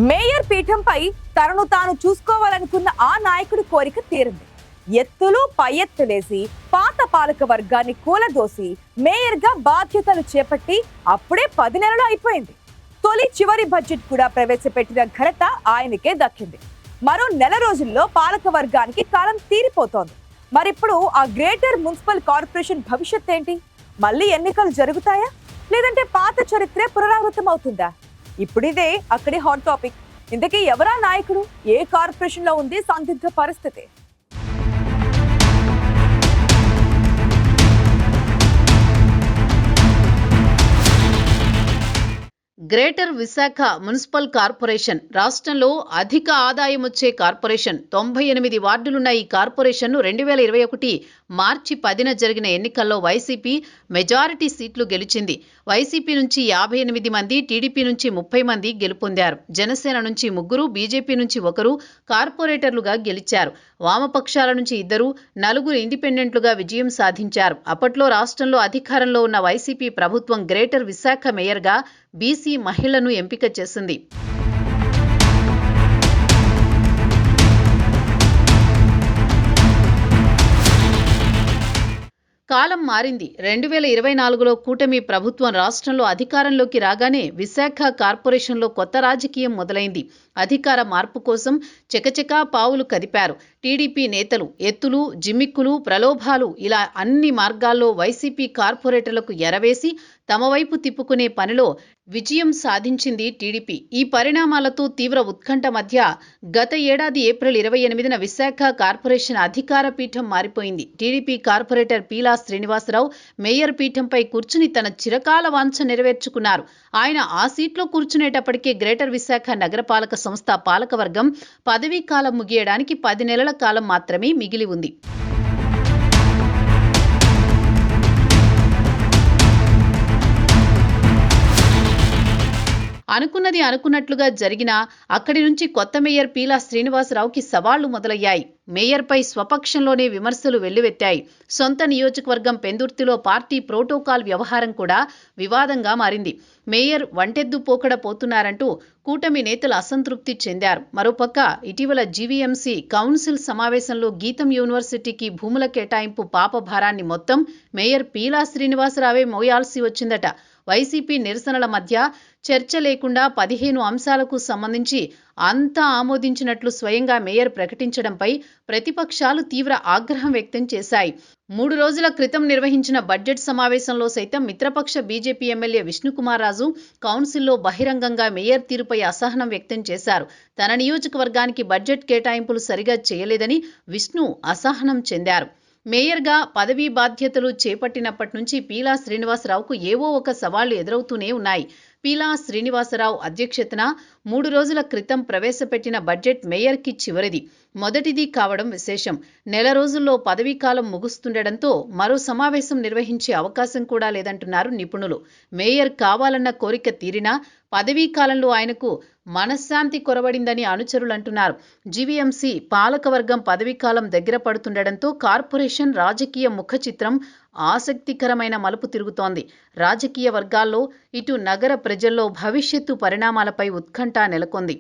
Mayor పీఠంపై తనను తాను చూసుకోవాలనుకున్న ఆ నాయకుడి కోరిక తీరింది. ఎత్తులు పై ఎత్తులేసి పాత పాలక వర్గాన్ని కూలదోసి మేయర్ గా బాధ్యతలు చేపట్టి అప్పుడే 10 నెలలు అయిపోయింది. తొలి చివరి బడ్జెట్ కూడా ప్రవేశపెట్టిన ఘనత ఆయనకే దక్కింది. మరో నెల రోజుల్లో పాలక వర్గానికి కాలం తీరిపోతోంది. మరిప్పుడు ఆ గ్రేటర్ మున్సిపల్ కార్పొరేషన్ భవిష్యత్ ఏంటి? మళ్ళీ ఎన్నికలు జరుగుతాయా, లేదంటే పాత చరిత్రే పునరావృతం అవుతుందా? ఇప్పుడిదే అక్కడి హాట్ టాపిక్. ఇంతకీ ఎవరా నాయకుడు? ఏ కార్పొరేషన్ లో ఉంది సందిగ్ధ పరిస్థితి? గ్రేటర్ విశాఖ మున్సిపల్ కార్పొరేషన్ రాష్ట్రంలో అధిక ఆదాయం వచ్చే కార్పొరేషన్. 98 వార్డులున్న ఈ కార్పొరేషన్ను 2021 మార్చి 10న జరిగిన ఎన్నికల్లో వైసీపీ మెజారిటీ సీట్లు గెలిచింది. వైసీపీ నుంచి 58 మంది, టీడీపీ నుంచి 30 మంది గెలుపొందారు. జనసేన నుంచి 3, బీజేపీ నుంచి 1 కార్పొరేటర్లుగా గెలిచారు. వామపక్షాల నుంచి 2, 4 ఇండిపెండెంట్లుగా విజయం సాధించారు. అప్పట్లో రాష్ట్రంలో అధికారంలో ఉన్న వైసీపీ ప్రభుత్వం గ్రేటర్ విశాఖ మేయర్గా బీసీ మహిళను ఎంపిక చేసింది. కాలం మారింది. 2024లో కూటమి ప్రభుత్వం రాష్ట్రంలో అధికారంలోకి రాగానే విశాఖ కార్పొరేషన్లో కొత్త రాజకీయం మొదలైంది. అధికార మార్పు కోసం చకచకా పావులు కదిపారు టీడీపీ నేతలు. ఎత్తులు, జిమ్మిక్కులు, ప్రలోభాలు ఇలా అన్ని మార్గాల్లో వైసీపీ కార్పొరేటర్లకు ఎరవేసి తమ వైపు తిప్పుకునే పనిలో విజయం సాధించింది టీడీపీ. ఈ పరిణామాలతో తీవ్ర ఉత్కంఠ మధ్య గత ఏడాది ఏప్రిల్ 28న విశాఖ కార్పొరేషన్ అధికార పీఠం మారిపోయింది. TDP corporator Peela Srinivasarao mayor పీఠంపై కూర్చుని తన చిరకాల వాంఛ నెరవేర్చుకున్నారు. ఆయన ఆ సీట్లో కూర్చునేటప్పటికే గ్రేటర్ విశాఖ నగరపాలక సంస్థ పాలకవర్గం పదవీ కాలం ముగియడానికి 10 నెలల కాలం మాత్రమే మిగిలి ఉంది. అనుకున్నది అనుకున్నట్లుగా జరిగినా అక్కడి నుంచి కొత్త మేయర్ పీలా శ్రీనివాసరావుకి సవాళ్లు మొదలయ్యాయి. మేయర్పై స్వపక్షంలోనే విమర్శలు వెల్లువెత్తాయి. సొంత నియోజకవర్గం పెందుర్తిలో పార్టీ ప్రోటోకాల్ వ్యవహారం కూడా వివాదంగా మారింది. మేయర్ వంటెద్దు పోకడ పోతున్నారంటూ కూటమి నేతలు అసంతృప్తి చెందారు. మరోపక్క ఇటీవల జీవీఎంసీ కౌన్సిల్ సమావేశంలో గీతం యూనివర్సిటీకి భూముల కేటాయింపు పాప భారాన్ని మొత్తం మేయర్ పీలా శ్రీనివాసరావే మోయాల్సి వచ్చిందట. వైసీపీ నిరసనల మధ్య చర్చ లేకుండా 15 అంశాలకు సంబంధించి అంతా ఆమోదించినట్లు స్వయంగా మేయర్ ప్రకటించడంపై ప్రతిపక్షాలు తీవ్ర ఆగ్రహం వ్యక్తం చేశాయి. 3 రోజుల క్రితం నిర్వహించిన బడ్జెట్ సమావేశంలో సైతం మిత్రపక్ష బీజేపీ ఎమ్మెల్యే విష్ణుకుమార్ రాజు కౌన్సిల్లో బహిరంగంగా మేయర్ తీరుపై అసహనం వ్యక్తం చేశారు. తన నియోజకవర్గానికి బడ్జెట్ కేటాయింపులు సరిగా చేయలేదని విష్ణు అసహనం చెందారు. మేయర్గా పదవీ బాధ్యతలు చేపట్టినప్పటి నుంచి పీలా శ్రీనివాసరావుకు ఏవో ఒక సవాళ్లు ఎదురవుతూనే ఉన్నాయి. పీలా శ్రీనివాసరావు అధ్యక్షతన 3 రోజుల క్రితం ప్రవేశపెట్టిన బడ్జెట్ మేయర్కి చివరిది, మొదటిది కావడం విశేషం. నెల రోజుల్లో పదవీకాలం ముగుస్తుండటంతో మరో సమావేశం నిర్వహించే అవకాశం కూడా లేదంటున్నారు నిపుణులు. మేయర్ కావాలన్న కోరిక తీరినా పదవీకాలంలో ఆయనకు మనశ్శాంతి కొరవడిందని అనుచరులు అంటున్నారు. జీవీఎంసీ పాలకవర్గం పదవీకాలం దగ్గర పడుతుండటంతో కార్పొరేషన్ రాజకీయ ముఖ చిత్రం ఆసక్తికరమైన మలుపు తిరుగుతోంది. రాజకీయ వర్గాల్లో ఇటు నగర ప్రజల్లో భవిష్యత్తు పరిణామాలపై ఉత్కంఠ నెలకొంది.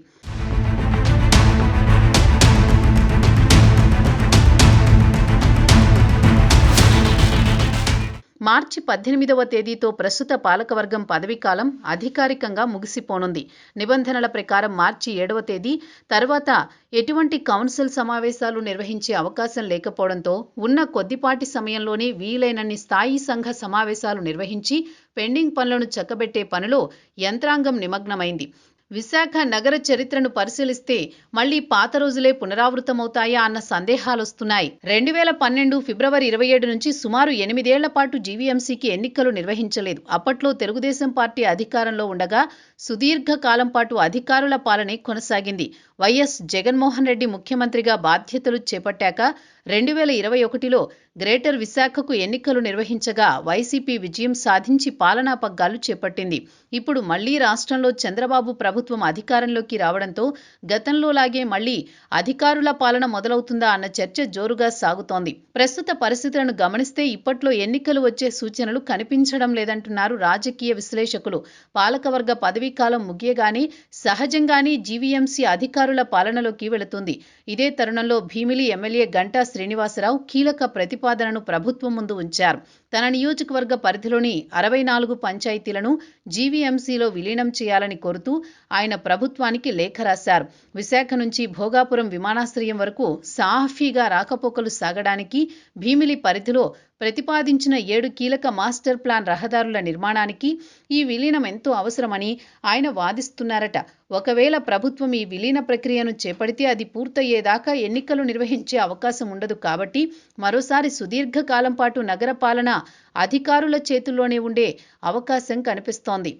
మార్చి 18వ తేదీతో ప్రస్తుత పాలకవర్గం పదవీకాలం అధికారికంగా ముగిసిపోనుంది. నిబంధనల ప్రకారం మార్చి 7వ తేదీ తర్వాత ఎటువంటి కౌన్సిల్ సమావేశాలు నిర్వహించే అవకాశం లేకపోవడంతో ఉన్న కొద్దిపాటి సమయంలోనే వీలైనన్ని స్థాయి సంఘ సమావేశాలు నిర్వహించి పెండింగ్ పనులను చక్కబెట్టే పనిలో యంత్రాంగం నిమగ్నమైంది. విశాఖ నగర చరిత్రను పరిశీలిస్తే మళ్లీ పాత రోజులే పునరావృతమవుతాయా అన్న సందేహాలొస్తున్నాయి. 2012 ఫిబ్రవరి 27 నుంచి సుమారు 8 ఏళ్ల పాటు జీవీఎంసీకి ఎన్నికలు నిర్వహించలేదు. అప్పట్లో తెలుగుదేశం పార్టీ అధికారంలో ఉండగా సుదీర్ఘ కాలం పాటు అధికారుల పాలనే కొనసాగింది. వైఎస్ జగన్మోహన్ రెడ్డి ముఖ్యమంత్రిగా బాధ్యతలు చేపట్టాక 2021లో గ్రేటర్ విశాఖకు ఎన్నికలు నిర్వహించగా వైసీపీ విజయం సాధించి పాలనా పగ్గాలు చేపట్టింది. ఇప్పుడు మళ్లీ రాష్ట్రంలో చంద్రబాబు ప్రభుత్వం అధికారంలోకి రావడంతో గతంలోలాగే మళ్లీ అధికారుల పాలన మొదలవుతుందా అన్న చర్చ జోరుగా సాగుతోంది. ప్రస్తుత పరిస్థితులను గమనిస్తే ఇప్పట్లో ఎన్నికలు వచ్చే సూచనలు కనిపించడం లేదంటున్నారు రాజకీయ విశ్లేషకులు. పాలకవర్గ పదవీ కాలం ముగియగానే సహజంగానే జీవీఎంసీ అధికారుల పాలనలోకి వెళుతుంది. ఇదే తరుణంలో భీమిలి ఎమ్మెల్యే గంటా శ్రీనివాసరావు కీలక ప్రతిపాదనను ప్రభుత్వం ముందు ఉంచారు. తన నియోజకవర్గ పరిధిలోని 64 పంచాయతీలను జీవీఎంసీలో విలీనం చేయాలని కోరుతూ ఆయన ప్రభుత్వానికి లేఖ రాశారు. విశాఖ నుంచి భోగాపురం విమానాశ్రయం వరకు సాఫీగా రాకపోకలు సాగడానికి భీమిలి పరిధిలో ప్రతిపాదించిన 7 కీలక మాస్టర్ ప్లాన్ రహదారుల నిర్మాణానికి ఈ విలీనం ఎంతో అవసరమని ఆయన వాదిస్తున్నారట. ఒకవేళ ప్రభుత్వం ఈ విలీన ప్రక్రియను చేపడితే అది పూర్తయ్యేదాకా ఎన్నికలు నిర్వహించే అవకాశం ఉండదు. కాబట్టి మరోసారి సుదీర్ఘకాలం పాటు నగర పాలన అధికారుల చేతుల్లోనే ఉండే అవకాశం కనిపిస్తోంది.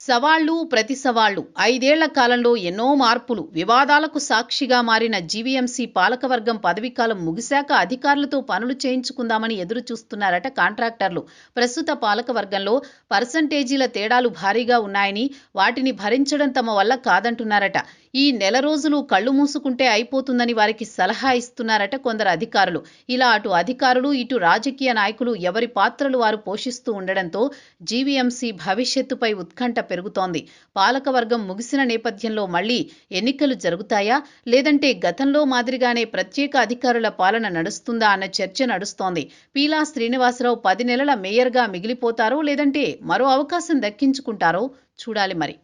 సవాళ్లు ప్రతి సవాళ్లు 5 ఏళ్ల కాలంలో ఎన్నో మార్పులు, వివాదాలకు సాక్షిగా మారిన జీవీఎంసీ పాలకవర్గం పదవీకాలం ముగిశాక అధికారులతో పనులు చేయించుకుందామని ఎదురు చూస్తున్నారట కాంట్రాక్టర్లు. ప్రస్తుత పాలకవర్గంలో పర్సంటేజీల తేడాలు భారీగా ఉన్నాయని, వాటిని భరించడం తమ వల్ల కాదంటున్నారట. ఈ నెల రోజులు కళ్లు మూసుకుంటే అయిపోతుందని వారికి సలహా ఇస్తున్నారట కొందరు అధికారులు. ఇలా అటు అధికారులు ఇటు రాజకీయ నాయకులు ఎవరి పాత్రలు వారు పోషిస్తూ ఉండడంతో జీవీఎంసీ భవిష్యత్తుపై ఉత్కంఠ పెరుగుతోంది. పాలకవర్గం ముగిసిన నేపథ్యంలో మళ్లీ ఎన్నికలు జరుగుతాయా, లేదంటే గతంలో మాదిరిగానే ప్రత్యేక అధికారుల పాలన నడుస్తుందా అన్న చర్చ నడుస్తోంది. పీలా శ్రీనివాసరావు 10 నెలల మేయర్గా మిగిలిపోతారో లేదంటే మరో అవకాశం దక్కించుకుంటారో చూడాలి మరి.